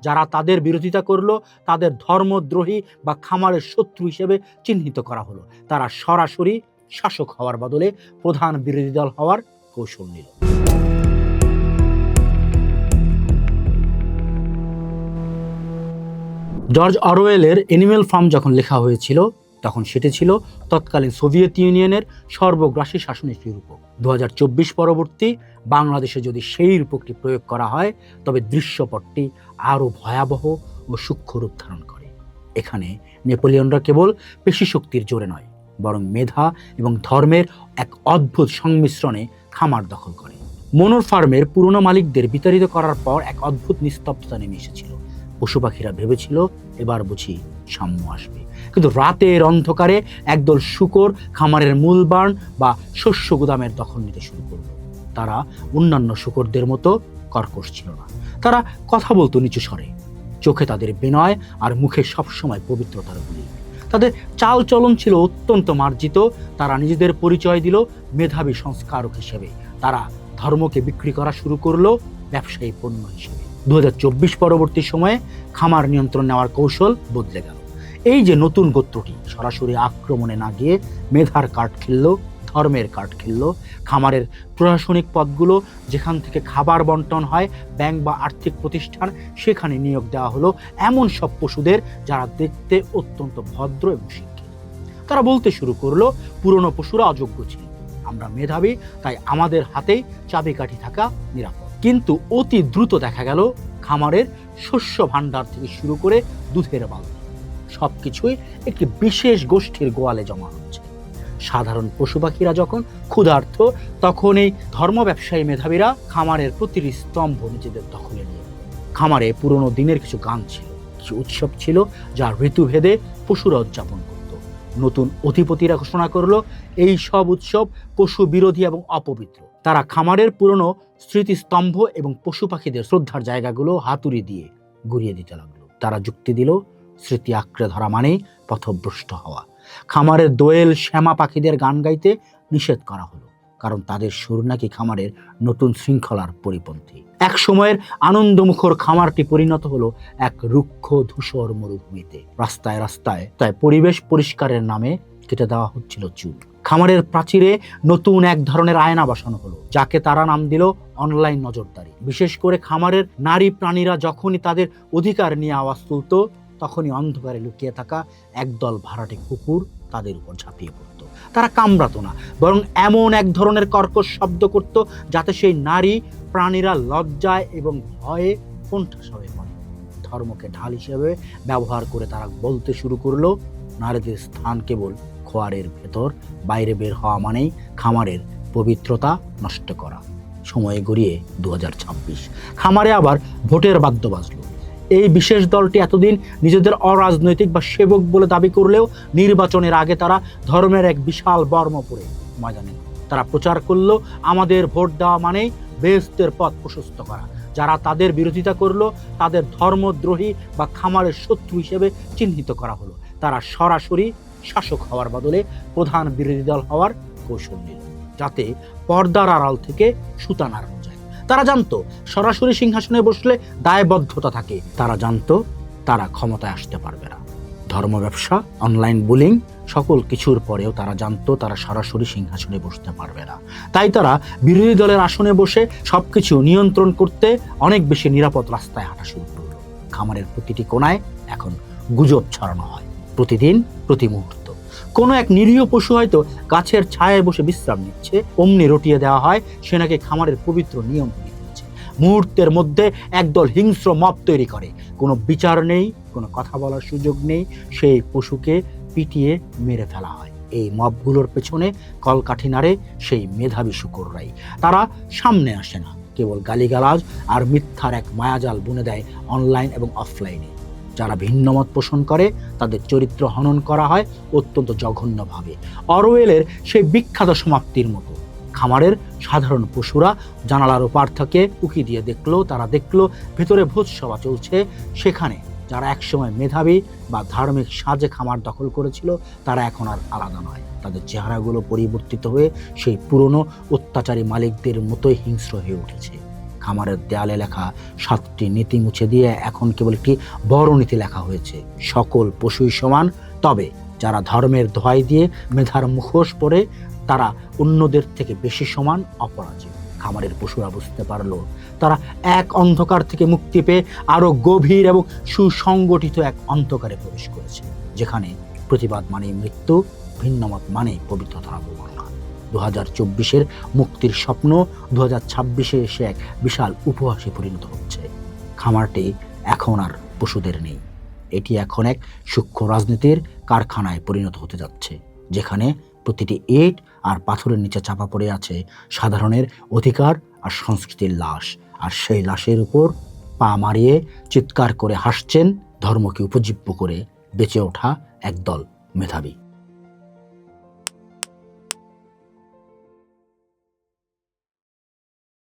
যারা তাদের বিরোধিতা করলো তাদের ধর্মদ্রোহী বা খামারের শত্রু হিসেবে চিহ্নিত করা হলো। তারা সরাসরি শাসক হওয়ার বদলে প্রধান বিরোধী দল হওয়ার কৌশল নিল। জর্জ অরওয়েলের অ্যানিম্যাল ফার্ম যখন লেখা হয়েছিল তখন সেটি ছিল তৎকালীন সোভিয়েত ইউনিয়নের সর্বগ্রাসী শাসনের একটি রূপক। 2024 পরবর্তী বাংলাদেশে যদি সেই রূপকটি প্রয়োগ করা হয় তবে দৃশ্যপটটি আরও ভয়াবহ ও সূক্ষ্ম রূপ ধারণ করে। এখানে নেপোলিয়নরা কেবল পেশি শক্তির জোরে নয়, বরং মেধা এবং ধর্মের এক অদ্ভুত সংমিশ্রণে খামার দখল করে। মনোর ফার্মের পুরনো মালিকদের বিতাড়িত করার পর এক অদ্ভুত নিস্তব্ধতা নেমে এসেছিল। পশু পাখিরা ভেবেছিল এবার বুঝি সাম্য আসবে, কিন্তু রাতের অন্ধকারে একদল শূকর খামারের মূল বার্ন বা শস্য গুদামের দখল নিতে শুরু করল। তারা অন্যান্য শূকরদের মতো কর্কশ ছিল না, তারা কথা বলতো নিচু স্বরে, চোখে তাদের বিনয় আর মুখে সবসময় পবিত্রতার গুলি। তাদের চাল চলন ছিল অত্যন্ত মার্জিত। তারা নিজেদের পরিচয় দিল মেধাবী সংস্কারক হিসেবে। তারা ধর্মকে বিক্রি করা শুরু করলো ব্যবসায়ী পণ্য হিসেবে। 2024 পরবর্তী সময়ে খামার নিয়ন্ত্রণ নেওয়ার কৌশল বদলে গেল। এই যে নতুন গোত্রটি সরাসরি আক্রমণে না গিয়ে মেধার কার্ড খেললো, ধর্মের কার্ড খেললো। খামারের প্রশাসনিক পদগুলো যেখান থেকে খাবার বন্টন হয়, ব্যাংক বা আর্থিক প্রতিষ্ঠান, সেখানে নিয়োগ দেওয়া হলো এমন সব পশুদের যারা দেখতে অত্যন্ত ভদ্র এবং শিক্ষিত। তারা বলতে শুরু করলো পুরনো পশুরা অযোগ্য ছিল, আমরা মেধাবী, তাই আমাদের হাতেই চাবিকাঠি থাকা নিরাপদ। কিন্তু অতি দ্রুত দেখা গেল খামারের শস্য ভাণ্ডার থেকে শুরু করে দুধের বালতি সবকিছুই একটি বিশেষ গোষ্ঠীর গোয়ালে জমা হচ্ছে। সাধারণ পশু পাখিরা যখন ক্ষুধার্ত, তখন এই ধর্ম ব্যবসায়ী মেধাবীরা খামারের প্রতিটি স্তম্ভ নিজেদের দখলে নিয়ে। খামারে পুরনো দিনের কিছু গান ছিল, কিছু উৎসব ছিল যা ঋতুভেদে পশুরা উদযাপন করত। নতুন অধিপতিরা ঘোষণা করলো এই সব উৎসব পশু বিরোধী এবং অপবিত্র। তারা খামারের পুরনো স্মৃতিস্তম্ভ এবং পশু পাখিদের শ্রদ্ধার জায়গাগুলো হাতুড়ি দিয়ে গুড়িয়ে দিতে লাগলো। তারা যুক্তি দিল স্মৃতি আঁকড়ে ধরা মানেই পথভ্রষ্ট হওয়া। খামারের দোয়েল শ্যামা পাখিদের গান গাইতে নিষেধ করা হলো, কারণ তাদের সুর নাকি খামারের নতুন শৃঙ্খলার পরিপন্থী। এক সময়ের আনন্দমুখর খামারটি পরিণত হলো এক রুক্ষ ধূসর মরুভূমিতে। রাস্তায় রাস্তায় তাই পরিবেশ পরিষ্কারের নামে কেটে দেওয়া হচ্ছিল চুল। খামারের প্রাচীরে নতুন এক ধরনের আয়না বসানো হলো, যাকে তারা নাম দিল অনলাইন নজরদারি। বিশেষ করে খামারের নারী প্রাণীরা যখনই তাদের অধিকার নিয়ে আওয়াজ তুলত, তখনই অন্ধকারে লুকিয়ে থাকা একদল ভাড়াটে কুকুর তাদের উপর ঝাঁপিয়ে পড়ত। তারা কামড়াতো না, বরং এমন এক ধরনের কর্কশ শব্দ করত যাতে সেই নারী প্রাণীরা লজ্জায় এবং ভয়ে কোণঠাসা হয়ে পড়ে। ধর্মকে ঢাল হিসেবে ব্যবহার করে তারা বলতে শুরু করলো নারীদের স্থান কেবল খোয়ারের ভেতর, বাইরে বের হওয়া মানেই খামারের পবিত্রতা নষ্ট করা। সময় গড়িয়ে 2026, খামারে আবার ভোটের বাদ্য বাজলো। এই বিশেষ দলটি এতদিন নিজেদের অরাজনৈতিক বা সেবক বলে দাবি করলেও নির্বাচনের আগে তারা ধর্মের এক বিশাল বর্ম পরে ময়দানে। তারা প্রচার করলো আমাদের ভোট দেওয়া মানেই বেহেশতের পথ প্রশস্ত করা। যারা তাদের বিরোধিতা করলো তাদের ধর্মদ্রোহী বা খামারের শত্রু হিসেবে চিহ্নিত করা হলো। তারা সরাসরি শাসক হওয়ার বদলে প্রধান বিরোধী দল হওয়ার কৌশল নিল, যাতে পর্দার আড়াল থেকে সুতা নাড়ানো যায়। তারা জানতো সরাসরি সিংহাসনে বসলে দায়বদ্ধতা থাকে। তারা জানতো তারা ক্ষমতায় আসতে পারবে না। ধর্ম ব্যবসা, অনলাইন বুলিং, সকল কিছুর পরেও তারা জানতো তারা সরাসরি সিংহাসনে বসতে পারবে না। তাই তারা বিরোধী দলের আসনে বসে সবকিছু নিয়ন্ত্রণ করতে অনেক বেশি নিরাপদ রাস্তায় হাঁটা শুরু করলো। খামারের প্রতিটি কোণায় এখন গুজব ছড়ানো হয়, প্রতিদিন, প্রতি মুহূর্ত। কোনো এক নিরীহ পশু হয়তো গাছের ছায়ায় বসে বিশ্রাম নিচ্ছে, অমনি রটিয়ে দেওয়া হয় সে নাকি খামারের পবিত্র নিয়ম ভেঙে দিয়েছে। মুহূর্তের মধ্যে একদল হিংস্র মব তৈরি করে। কোনো বিচার নেই, কোনো কথা বলার সুযোগ নেই, সেই পশুকে পিটিয়ে মেরে ফেলা হয়। এই মবগুলোর পেছনে কলকাঠি নাড়ে সেই মেধাবী শূকররাই। তারা সামনে আসে না, কেবল গালিগালাজ আর মিথ্যার এক মায়াজাল বুনে দেয় অনলাইন এবং অফলাইনে। যারা ভিন্নমত পোষণ করে তাদের চরিত্র হনন করা হয় অত্যন্ত জঘন্যভাবে। অরওয়েলের সেই বিখ্যাত সমাপ্তির মতো। খামারের সাধারণ পশুরা জানালার ওপার থেকে উকি দিয়ে দেখলো, তারা দেখলো ভেতরে ভোজসভা চলছে। সেখানে যারা একসময় মেধাবী বা ধার্মিক সাজে খামার দখল করেছিল তারা এখন আর আলাদা নয়। তাদের চেহারাগুলো পরিবর্তিত হয়ে সেই পুরনো অত্যাচারী মালিকদের মতোই হিংস্র হয়ে উঠেছে। খামারের দেয়ালে লেখা 7টি নীতি মুছে দিয়ে এখন কেবল একটি বড় নীতি লেখা হয়েছে: সকল পশুই সমান, তবে যারা ধর্মের দোহাই দিয়ে মেধার মুখোশ পরে তারা অন্যদের থেকে বেশি সমান, অপরাজেয়। খামারের পশুরা বুঝতে পারলো তারা এক অন্ধকার থেকে মুক্তি পেয়ে আরো গভীর এবং সুসংগঠিত এক অন্ধকারে প্রবেশ করেছে, যেখানে প্রতিবাদ মানেই মৃত্যু, ভিন্নমত মানেই পবিত্রতার অবমাননা। 2024-এর মুক্তির স্বপ্ন 2026-এ এসে এক বিশাল উপহাসে পরিণত হচ্ছে। খামারটি এখন আর পশুদের নেই, এটি এখন এক সূক্ষ্ম রাজনীতির কারখানায় পরিণত হতে যাচ্ছে, যেখানে প্রতিটি ইট আর পাথরের নিচে চাপা পড়ে আছে সাধারণের অধিকার আর সংস্কৃতির লাশ। আর সেই লাশের উপর পা মারিয়ে চিৎকার করে হাসছেন ধর্মকে উপজীব্য করে বেঁচে ওঠা একদল মেধাবী।